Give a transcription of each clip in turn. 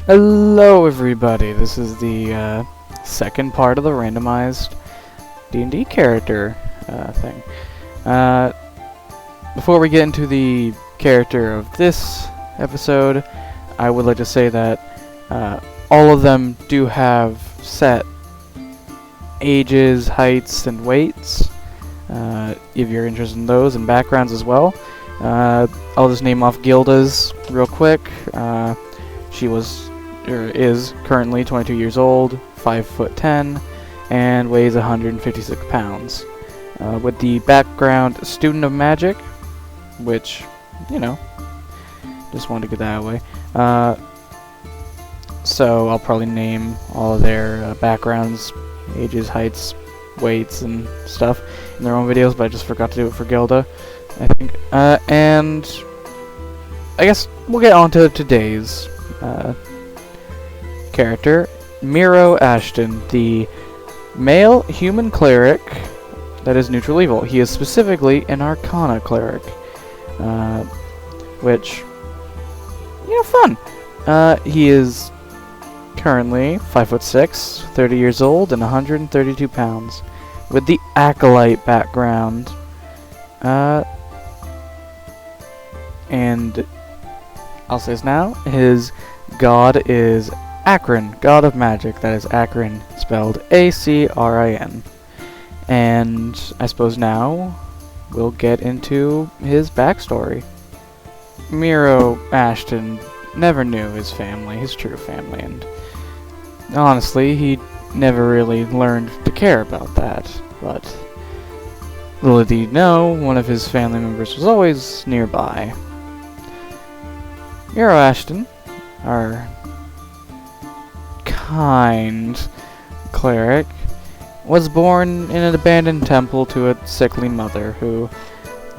Hello everybody, this is the second part of the randomized D&D character thing. Before we get into the character of this episode, I would like to say that all of them do have set ages, heights, and weights, if you're interested in those, and backgrounds as well. I'll just name off Gilda's real quick. She is currently 22 years old, 5'10", and weighs 156 pounds. With the background student of magic, which, you know, just wanted to get that out of the way. So I'll probably name all of their backgrounds, ages, heights, weights, and stuff in their own videos, but I just forgot to do it for Gilda, I think. And I guess we'll get on to today's character, Mirow Ashton, the male human cleric that is neutral evil. He is specifically an Arcana cleric, which, you know, fun. He is currently 5'6", 30 years old, and 132 pounds, with the Acolyte background. And I'll say this now, his god is Curran, god of magic. That is Curran, spelled A-C-R-I-N. And I suppose now we'll get into his backstory. Mirow Ashton never knew his family, his true family, and honestly, he never really learned to care about that. But little did he know, one of his family members was always nearby. Mirow Ashton, our kind cleric, was born in an abandoned temple to a sickly mother who,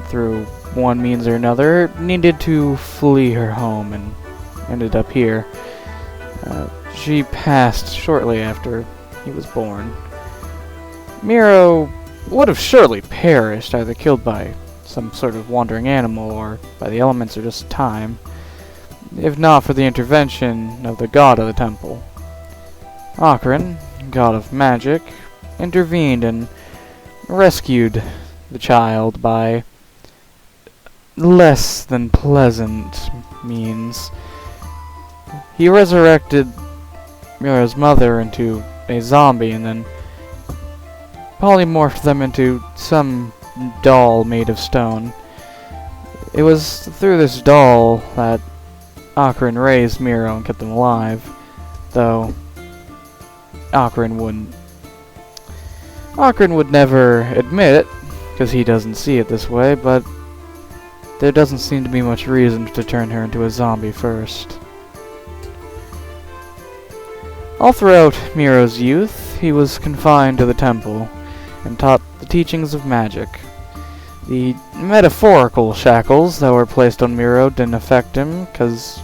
through one means or another, needed to flee her home and ended up here. She passed shortly after he was born. Mirow would have surely perished, either killed by some sort of wandering animal or by the elements or just time, if not for the intervention of the god of the temple. Curran, god of magic, intervened and rescued the child by less than pleasant means. He resurrected Mirow's mother into a zombie and then polymorphed them into some doll made of stone. It was through this doll that Curran raised Mirow and kept him alive, though Curran would never admit it, because he doesn't see it this way, but there doesn't seem to be much reason to turn her into a zombie first. All throughout Mirow's youth, he was confined to the temple and taught the teachings of magic. The metaphorical shackles that were placed on Mirow didn't affect him, because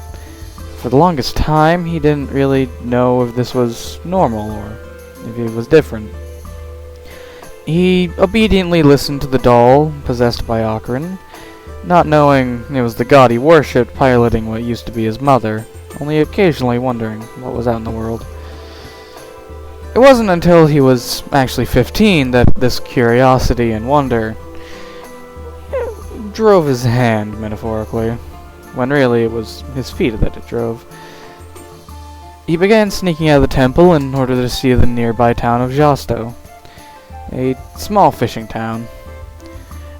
for the longest time he didn't really know if this was normal or if it was different. He obediently listened to the doll possessed by Curran, not knowing it was the god he worshipped piloting what used to be his mother, only occasionally wondering what was out in the world. It wasn't until he was actually 15 that this curiosity and wonder drove his hand, metaphorically, when really it was his feet that it drove. He began sneaking out of the temple in order to see the nearby town of Jasto, a small fishing town.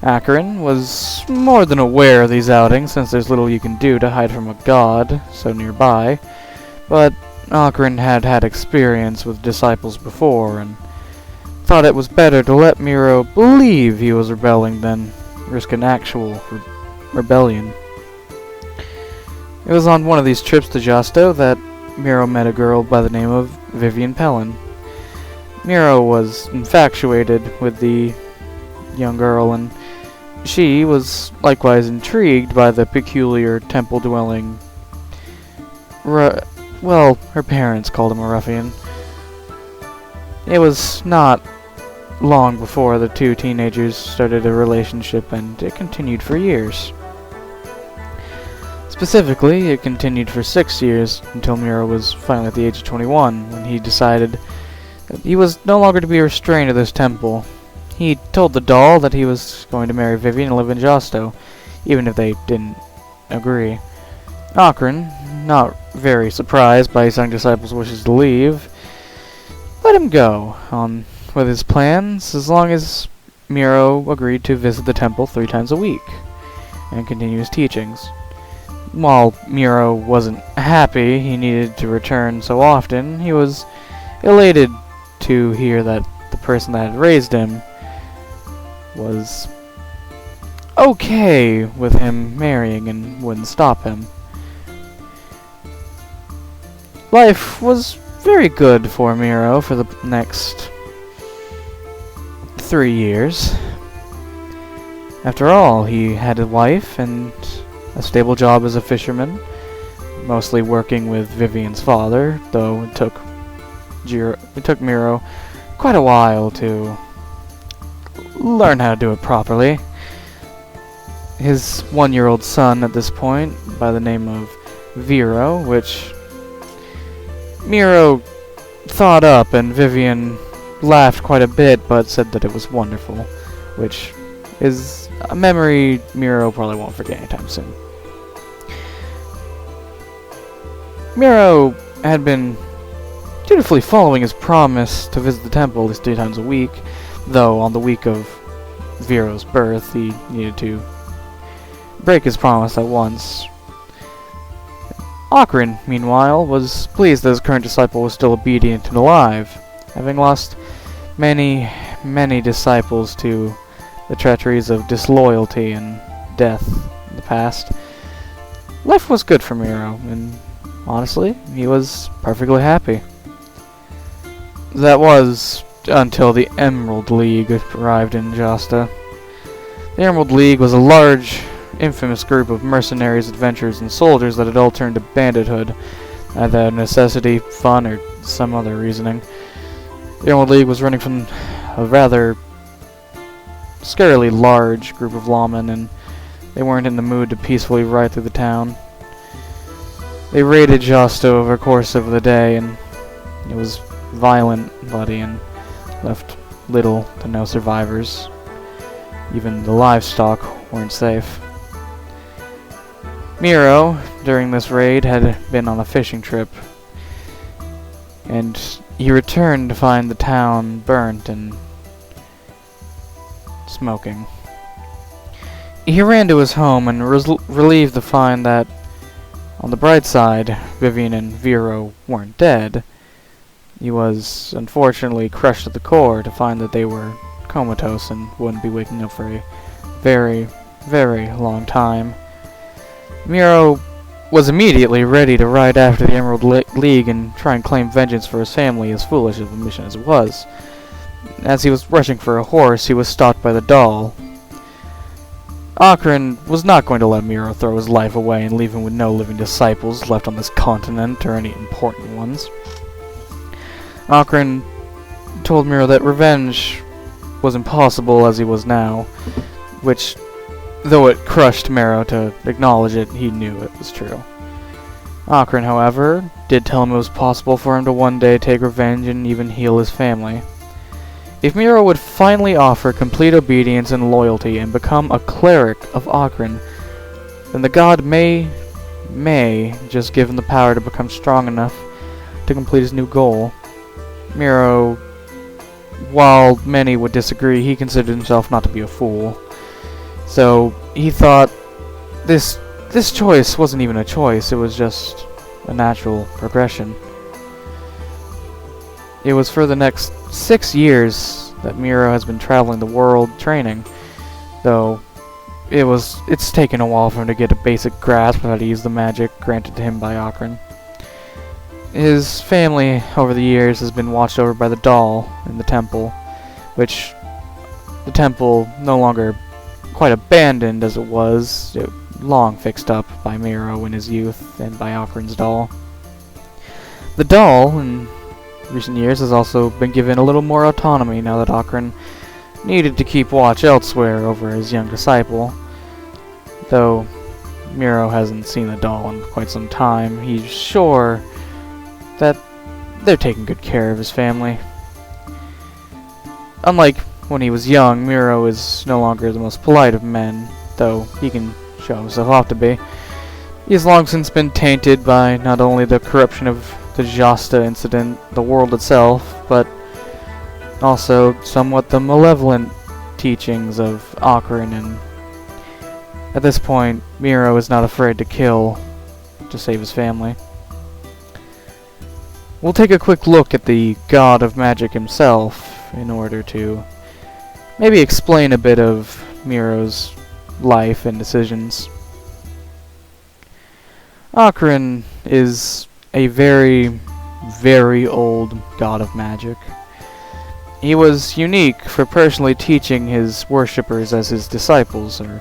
Curran was more than aware of these outings, since there's little you can do to hide from a god so nearby, but Curran had had experience with disciples before, and thought it was better to let Mirow believe he was rebelling than risk an actual rebellion. It was on one of these trips to Jasto that Mirow met a girl by the name of Vivian Pellin. Mirow was infatuated with the young girl, and she was likewise intrigued by the peculiar temple-dwelling well, her parents called him a ruffian. It was not long before the two teenagers started a relationship, and it continued for years. Specifically, it continued for 6 years until Mirow was finally at the age of 21 when he decided that he was no longer to be restrained to this temple. He told the doll that he was going to marry Vivian and live in Josto, even if they didn't agree. Curran, not very surprised by his young disciple's wishes to leave, let him go on with his plans as long as Mirow agreed to visit the temple 3 times a week and continue his teachings. While Mirow wasn't happy he needed to return so often, he was elated to hear that the person that had raised him was okay with him marrying and wouldn't stop him. Life was very good for Mirow for the next 3 years. After all, he had a wife and a stable job as a fisherman, mostly working with Vivian's father, though it took Mirow quite a while to learn how to do it properly. His 1-year-old son at this point, by the name of Mirow, which Mirow thought up, and Vivian laughed quite a bit but said that it was wonderful, which is a memory Mirow probably won't forget anytime soon. Mirow had been dutifully following his promise to visit the temple at least 3 times a week, though on the week of Virow's birth he needed to break his promise at once. Curran, meanwhile, was pleased that his current disciple was still obedient and alive. Having lost many, many disciples to the treacheries of disloyalty and death in the past, life was good for Mirow, and honestly, he was perfectly happy. That was until the Emerald League arrived in Josto. The Emerald League was a large, infamous group of mercenaries, adventurers, and soldiers that had all turned to bandithood, either out of necessity, fun, or some other reasoning. The Emerald League was running from a rather scarily large group of lawmen, and they weren't in the mood to peacefully ride through the town. They raided Josto over the course of the day, and it was violent, bloody, and left little to no survivors. Even the livestock weren't safe. Mirow, during this raid, had been on a fishing trip, and he returned to find the town burnt and smoking. He ran to his home and was relieved to find that, on the bright side, Vivian and Mirow weren't dead. He was unfortunately crushed to the core to find that they were comatose and wouldn't be waking up for a very, very long time. Mirow was immediately ready to ride after the Emerald League and try and claim vengeance for his family, as foolish of a mission as it was. As he was rushing for a horse, he was stopped by the doll. Curran was not going to let Mirow throw his life away and leave him with no living disciples left on this continent, or any important ones. Curran told Mirow that revenge was impossible as he was now, which, though it crushed Mirow to acknowledge it, he knew it was true. Curran, however, did tell him it was possible for him to one day take revenge and even heal his family. If Mirow would finally offer complete obedience and loyalty and become a cleric of Curran, then the god may just give him the power to become strong enough to complete his new goal. Mirow, while many would disagree, he considered himself not to be a fool. So he thought this choice wasn't even a choice, it was just a natural progression. It was for the next 6 years that Mirow has been traveling the world training, though it's taken a while for him to get a basic grasp of how to use the magic granted to him by Curran. His family over the years has been watched over by the doll in the temple, which the temple no longer quite abandoned as it was, it long fixed up by Mirow in his youth and by Curran's doll. The doll, in recent years, has also been given a little more autonomy now that Curran needed to keep watch elsewhere over his young disciple, though Mirow hasn't seen the doll in quite some time, he's sure that they're taking good care of his family. Unlike when he was young, Mirow is no longer the most polite of men, though he can show himself off to be. He has long since been tainted by not only the corruption of the Jasta incident, the world itself, but also somewhat the malevolent teachings of Curran, and at this point, Mirow is not afraid to kill to save his family. We'll take a quick look at the god of magic himself in order to maybe explain a bit of Mirow's life and decisions. Curran is a very, very old god of magic. He was unique for personally teaching his worshippers as his disciples, or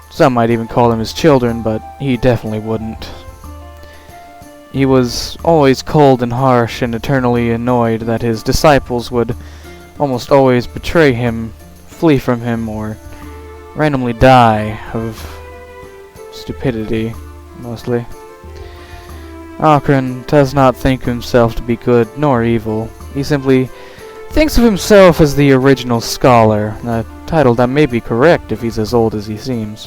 some might even call them his children, but he definitely wouldn't. He was always cold and harsh and eternally annoyed that his disciples would almost always betray him, flee from him, or randomly die of stupidity, mostly. Curran does not think himself to be good nor evil. He simply thinks of himself as the original scholar, a title that may be correct if he's as old as he seems.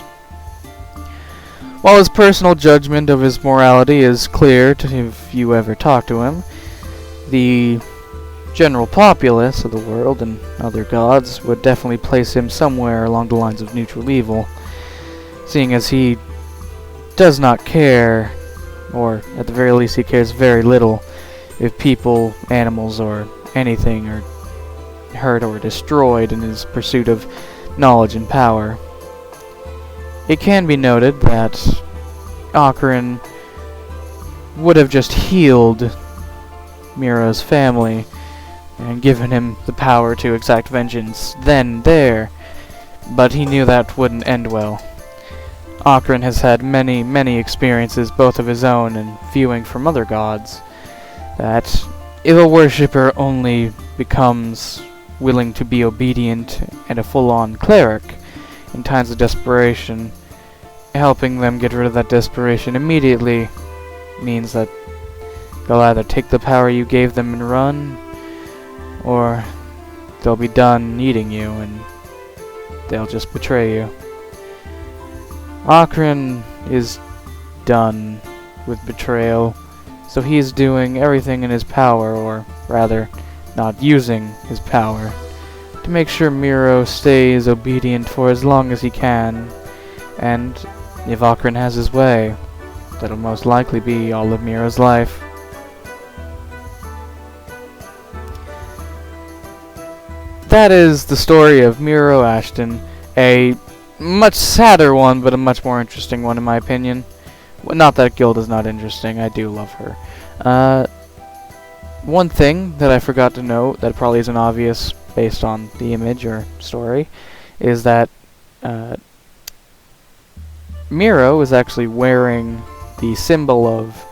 While his personal judgment of his morality is clear if you ever talk to him, the general populace of the world and other gods would definitely place him somewhere along the lines of neutral evil, seeing as he does not care, or at the very least he cares very little, if people, animals, or anything are hurt or destroyed in his pursuit of knowledge and power. It can be noted that Curran would have just healed Mirow's family and given him the power to exact vengeance then there, but he knew that wouldn't end well. Curran has had many, many experiences, both of his own and viewing from other gods, that if a worshipper only becomes willing to be obedient and a full-on cleric in times of desperation, helping them get rid of that desperation immediately means that they'll either take the power you gave them and run, or they'll be done needing you and they'll just betray you. Curran is done with betrayal, so he is doing everything in his power, or rather, not using his power, to make sure Mirow stays obedient for as long as he can, and if Curran has his way, that'll most likely be all of Mirow's life. That is the story of Mirow Ashton, a much sadder one, but a much more interesting one in my opinion. Well, not that Guild is not interesting, I do love her. One thing that I forgot to note that probably isn't obvious based on the image or story is that Mirow is actually wearing the symbol of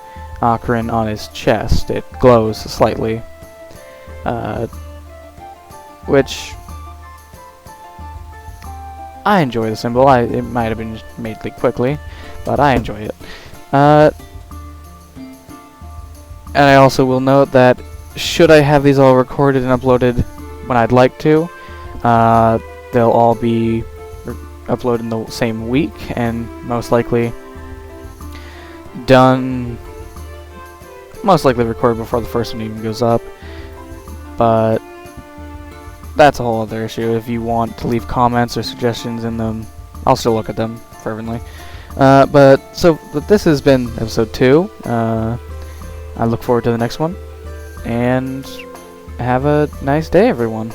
Curran on his chest. It glows slightly, which I enjoy the symbol. It might have been made quickly, but I enjoy it. And I also will note that should I have these all recorded and uploaded when I'd like to, they'll all be uploaded in the same week, and most likely recorded before the first one even goes up. But that's a whole other issue. If you want to leave comments or suggestions in them, I'll still look at them fervently. But this has been episode 2. I look forward to the next one, and have a nice day, everyone.